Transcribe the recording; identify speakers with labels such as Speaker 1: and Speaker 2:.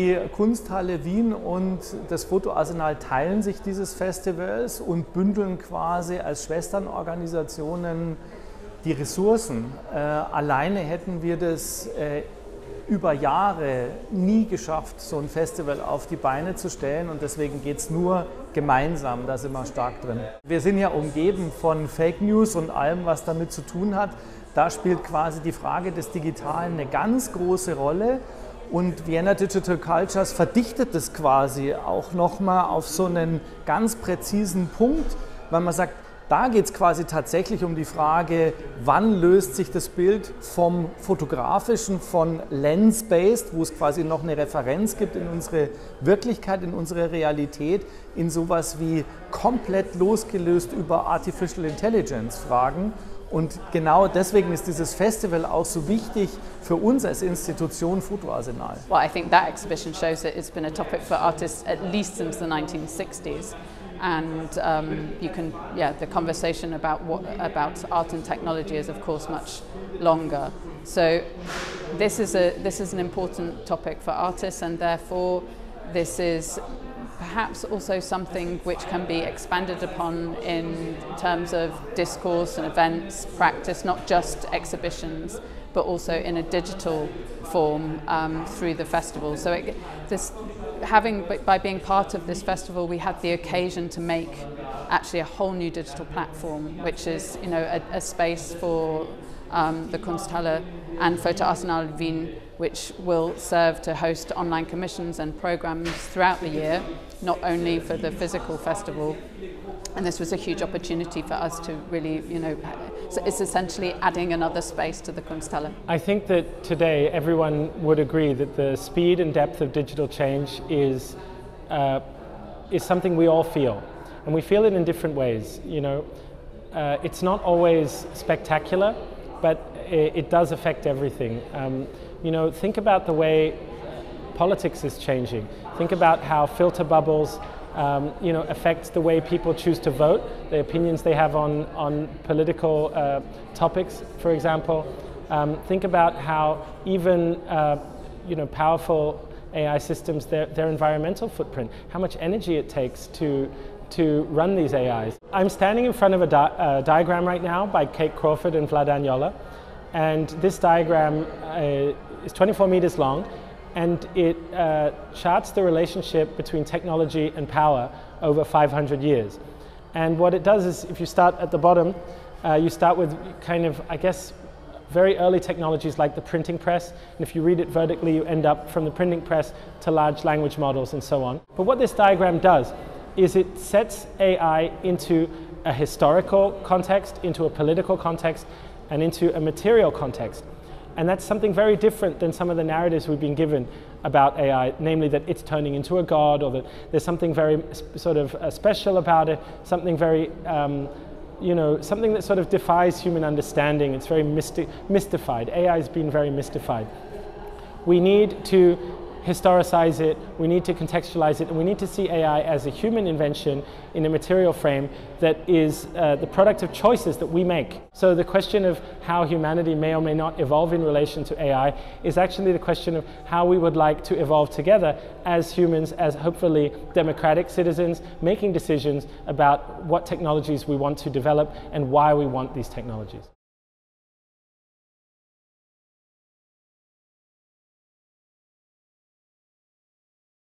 Speaker 1: Die Kunsthalle Wien und das Fotoarsenal teilen sich dieses Festivals und bündeln quasi als Schwesternorganisationen die Ressourcen. Alleine hätten wir das über Jahre nie geschafft, so ein Festival auf die Beine zu stellen, und deswegen geht es nur gemeinsam, da sind wir stark drin. Wir sind ja umgeben von Fake News und allem, was damit zu tun hat. Da spielt quasi die Frage des Digitalen eine ganz große Rolle, und Vienna Digital Cultures verdichtet das quasi auch nochmal auf so einen ganz präzisen Punkt, weil man sagt, da geht es quasi tatsächlich um die Frage, wann löst sich das Bild vom Fotografischen, von Lens-based, wo es quasi noch eine Referenz gibt in unsere Wirklichkeit, in unsere Realität, in sowas wie komplett losgelöst über Artificial Intelligence Fragen. Und genau deswegen ist dieses Festival auch so wichtig für uns als Institution Fotoarsenal.
Speaker 2: Well, I think that exhibition shows that it's been a topic for artists at least since the 1960s. And the conversation about art and technology is, of course, much longer. So this is an important topic for artists, and therefore this is perhaps also something which can be expanded upon in terms of discourse and events, practice, not just exhibitions, but also in a digital form through the festival. So by being part of this festival, we had the occasion to make actually a whole new digital platform, which is, you know, a space for the Kunsthalle and Fotoarsenal Wien, which will serve to host online commissions and programs throughout the year, not only for the physical festival. And this was a huge opportunity for us to really, you know, so it's essentially adding another space to the Kunsthalle.
Speaker 3: I think that today everyone would agree that the speed and depth of digital change is something we all feel, and we feel it in different ways. You know, it's not always spectacular, but it does affect everything. You know, think about the way politics is changing. Think about how filter bubbles affect the way people choose to vote, the opinions they have on political topics, for example. Think about how even powerful AI systems, their environmental footprint, how much energy it takes to run these AIs. I'm standing in front of a diagram right now by Kate Crawford and Vlad Agnola, and this diagram is 24 meters long, and it charts the relationship between technology and power over 500 years. And what it does is, if you start at the bottom, you start with kind of, I guess, very early technologies like the printing press, and if you read it vertically, you end up from the printing press to large language models and so on. But what this diagram does is it sets AI into a historical context, into a political context, and into a material context. And that's something very different than some of the narratives we've been given about AI, namely that it's turning into a god, or that there's something very sort of special about it, something very, something that sort of defies human understanding. It's very mystified. AI has been very mystified. We need to historicize it, we need to contextualize it, and we need to see AI as a human invention in a material frame that is the product of choices that we make. So the question of how humanity may or may not evolve in relation to AI is actually the question of how we would like to evolve together as humans, as hopefully democratic citizens, making decisions about what technologies we want to develop and why we want these technologies.